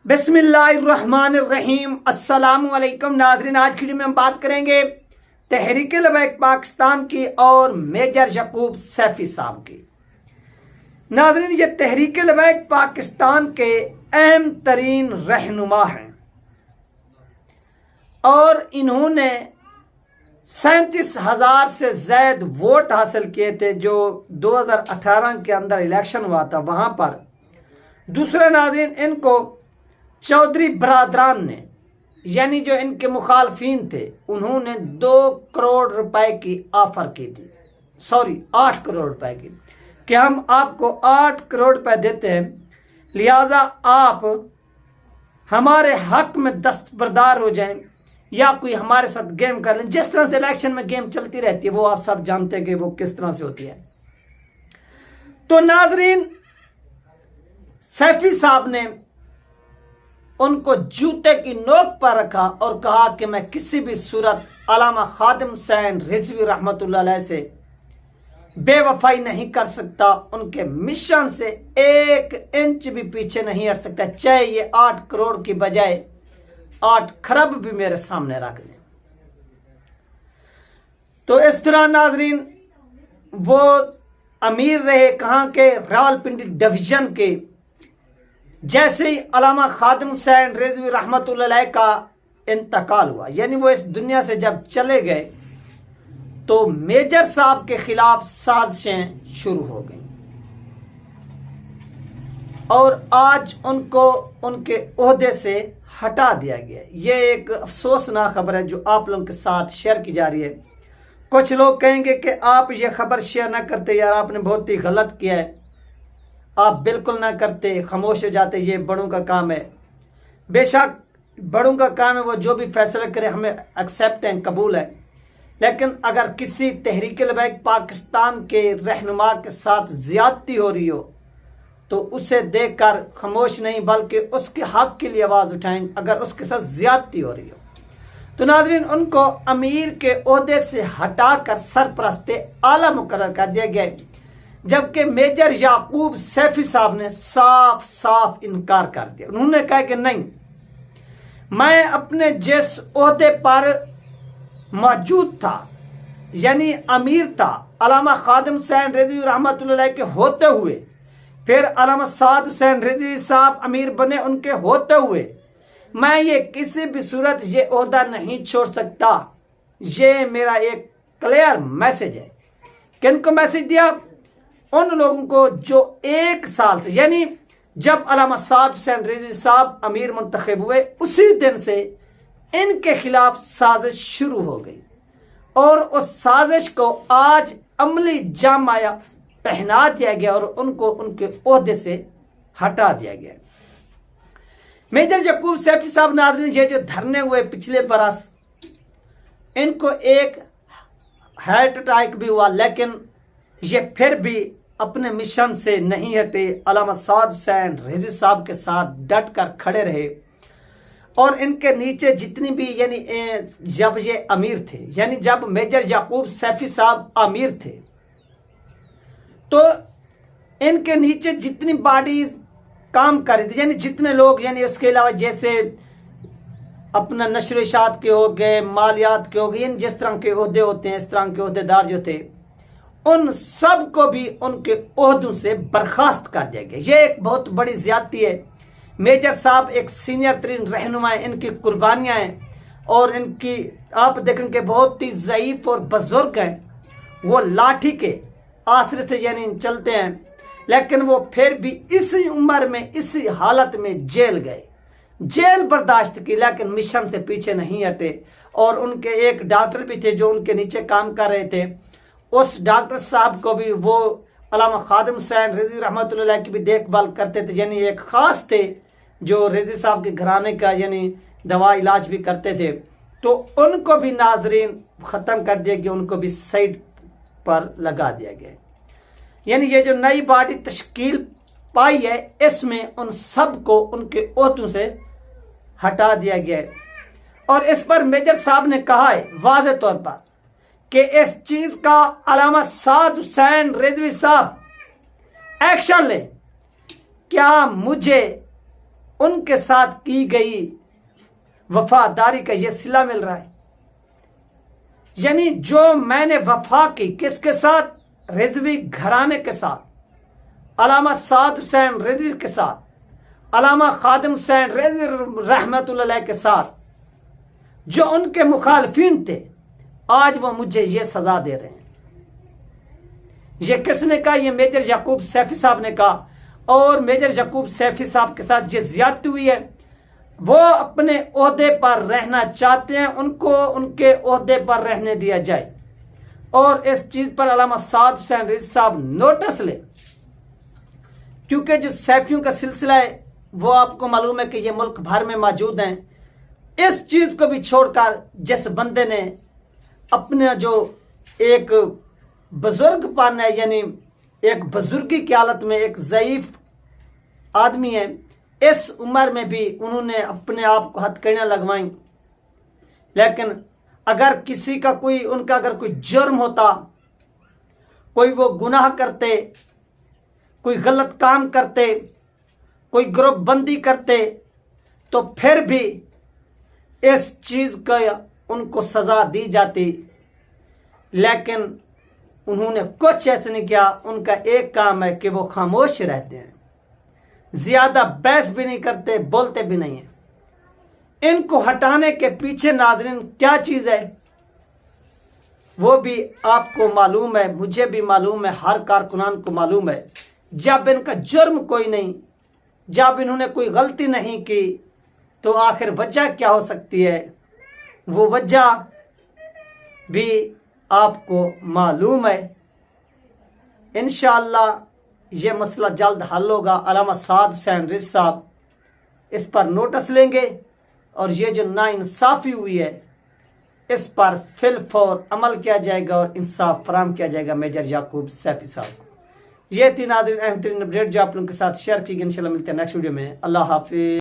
बिस्मिल्लाहिर्रहमानिर्रहीम। अस्सलामु अलैकुम नाज़रीन, आज की वीडियो में हम बात करेंगे तहरीक लबैक पाकिस्तान की और मेजर यकूब सैफी साहब की। नाज़रीन, ये तहरीक लबैक पाकिस्तान के अहम तरीन रहनुमा हैं और इन्होंने 37,000 से ज़्यादा वोट हासिल किए थे जो 2018 के अंदर इलेक्शन हुआ था वहां पर। दूसरा नाज़रीन, इनको चौधरी बरादरान ने यानी जो इनके मुखालफिन थे उन्होंने 2 करोड़ रुपए की ऑफर की थी, 8 करोड़ रुपए की, कि हम आपको 8 करोड़ रुपए देते हैं, लिहाजा आप हमारे हक में दस्तबरदार हो जाएं या कोई हमारे साथ गेम कर लें। जिस तरह से इलेक्शन में गेम चलती रहती है वो आप सब जानते हैं कि वो किस तरह से होती है। तो नाजरीन, सैफी साहब ने उनको जूते की नोक पर रखा और कहा कि मैं किसी भी सूरत अल्लामा खादिम हुसैन रिजवी रहमतुल्लाह अलैह से बेवफाई नहीं कर सकता, उनके मिशन से 1 इंच भी पीछे नहीं हट सकता, चाहे ये 8 करोड़ की बजाय 8 खरब भी मेरे सामने रख दें। तो इस तरह नाजरीन वो अमीर रहे कहां के, रावलपिंडी डिवीजन के। जैसे ही अल्लामा खादिम हुसैन रिजवी रहमतुल्लाह अलैह का इंतकाल हुआ, यानी वो इस दुनिया से जब चले गए, तो मेजर साहब के खिलाफ साजिशें शुरू हो गई और आज उनको उनके ओहदे से हटा दिया गया। ये एक अफसोसनाक खबर है जो आप लोगों के साथ शेयर की जा रही है। कुछ लोग कहेंगे कि आप ये खबर शेयर ना करते यार, आपने बहुत ही गलत किया है, आप बिल्कुल ना करते, खामोश हो जाते, ये बड़ों का काम है। बेशक बड़ों का काम है, वो जो भी फैसला करे हमें एक्सेप्ट है, कबूल है। लेकिन अगर किसी तहरीक लबैक पाकिस्तान के रहनुमा के साथ ज्यादती हो रही हो तो उसे देखकर खामोश नहीं बल्कि उसके हक के लिए आवाज उठाएं अगर उसके साथ ज्यादती हो रही हो। तो नाजरीन, उनको अमीर के ओहदे से हटाकर सरपरस्ते आला मुकर्रर कर दिया गया, जबकि मेजर याकूब सैफी साहब ने साफ साफ इनकार कर दिया। उन्होंने कहा कि नहीं, मैं अपने जिस ओहदे पर मौजूद था यानी अमीर था, अल्लामा खादिम हुसैन रिजवी रहमतुल्लाह अलैह के होते हुए, फिर अल्लामा साद हुसैन रिजवी साहब अमीर बने उनके होते हुए, मैं ये किसी भी सूरत ये ओहदा नहीं छोड़ सकता। ये मेरा एक क्लियर मैसेज है। किनको मैसेज दिया? उन लोगों को जो 1 साल से, यानी जब अल्लामा साद हुसैन रिजवी साहब अमीर मुंतखब हुए उसी दिन से इनके खिलाफ साजिश शुरू हो गई और उस साजिश को आज अमली जामाया पहना दिया गया और उनको उनके ओहदे से हटा दिया गया। मेजर याकूब सैफी साहब नाज़रीन, ये जो धरने हुए पिछले बरस, इनको एक हार्ट अटैक भी हुआ लेकिन ये फिर भी अपने मिशन से नहीं हटे, अल्लामा साद हुसैन रिजवी साहब के साथ डट कर खड़े रहे। और इनके नीचे जितनी भी, यानी जब ये अमीर थे, यानी जब मेजर याकूब सैफी साहब अमीर थे, तो इनके नीचे जितनी बॉडीज काम कर रही थी, यानी जितने लोग, यानी उसके अलावा जैसे अपना नशर इशात के हो गए, मालियात के हो गए, यानी जिस तरह के ओहदे होते हैं, इस तरह के ओहदेदार जो थे, उन सब को भी उनके ओहदों से बर्खास्त कर दिया गया। ये एक बहुत बड़ी ज्यादती है। मेजर साहब एक सीनियर तरीन रहनुमा है, इनकी कुर्बानियां हैं और इनकी आप देखेंगे बहुत ही ज़ईफ और बुजुर्ग हैं। वो लाठी के आसरे से यानी चलते हैं, लेकिन वो फिर भी इसी उम्र में इसी हालत में जेल गए, जेल बर्दाश्त की, लेकिन मिशन से पीछे नहीं हटे। और उनके एक डॉक्टर भी थे जो उनके नीचे काम कर रहे थे, उस डॉक्टर साहब को भी वो अल्लामा खादिम हुसैन रिजवी रहमतुल्लाह अलैह की भी देखभाल करते थे, यानी एक खास थे जो रिजवी साहब के घराने का यानी दवा इलाज भी करते थे। तो उनको भी नाजरीन ख़त्म कर दिया गया, उनको भी साइड पर लगा दिया गया। यानी ये जो नई बॉडी तश्कील पाई है इसमें उन सब को उनके ओहदों से हटा दिया गया है। और इस पर मेजर साहब ने कहा है वाज़ेह तौर पर कि इस चीज का अल्लामा साद हुसैन रिजवी साहब एक्शन ले। क्या मुझे उनके साथ की गई वफादारी का ये सिला मिल रहा है। यानी जो मैंने वफा की किसके साथ? रिजवी घराने के साथ, अलामा साद हुसैन रिजवी के साथ, अलामा खादिम हुसैन रिजवी रहमतुल्लाह के साथ, जो उनके मुखालफिन थे, आज वो मुझे ये सजा दे रहे हैं। ये किसने कहा? ये मेजर याकूब सैफी साहब ने कहा। और मेजर याकूब सैफी साहब के साथ ये ज्यादती हुई है। वो अपने ओहदे पर रहना चाहते हैं, उनको उनके ओहदे पर रहने दिया जाए। और इस चीज पर अलामा साद हुसैन रिजवी साहब नोटिस ले, क्योंकि जो सैफियों का सिलसिला है वो आपको मालूम है कि ये मुल्क भर में मौजूद हैं। इस चीज को भी छोड़कर जिस बंदे ने अपने जो एक बुजुर्ग पान है, यानी एक बुजुर्गी की हालत में एक ज़ईफ आदमी है, इस उम्र में भी उन्होंने अपने आप को हथकड़ियां लगवाई। लेकिन अगर किसी का कोई उनका अगर कोई जुर्म होता, कोई वो गुनाह करते, कोई गलत काम करते, कोई ग्रुपबंदी करते, तो फिर भी इस चीज का उनको सजा दी जाती। लेकिन उन्होंने कुछ ऐसे नहीं किया। उनका एक काम है कि वो खामोश रहते हैं, ज्यादा बहस भी नहीं करते, बोलते भी नहीं है। इनको हटाने के पीछे नाज़रीन क्या चीज है वो भी आपको मालूम है, मुझे भी मालूम है, हर कारकुनान को मालूम है। जब इनका जुर्म कोई नहीं, जब इन्होंने कोई गलती नहीं की, तो आखिर वजह क्या हो सकती है? वो वजह भी आपको मालूम है। इंशाअल्लाह ये मसला जल्द हल होगा। अलामा साद हुसैन रिजवी साहब इस पर नोटिस लेंगे और ये जो नाइंसाफ़ी हुई है इस पर फिलफौर अमल किया जाएगा और इंसाफ फराहम किया जाएगा मेजर याकूब सैफी साहब को। ये थी नाज़रीन अहम तरीन अपडेट जो आप लोगों के साथ शेयर की गई। इंशाल्लाह मिलते हैं नेक्स्ट वीडियो में। अल्लाह हाफिज।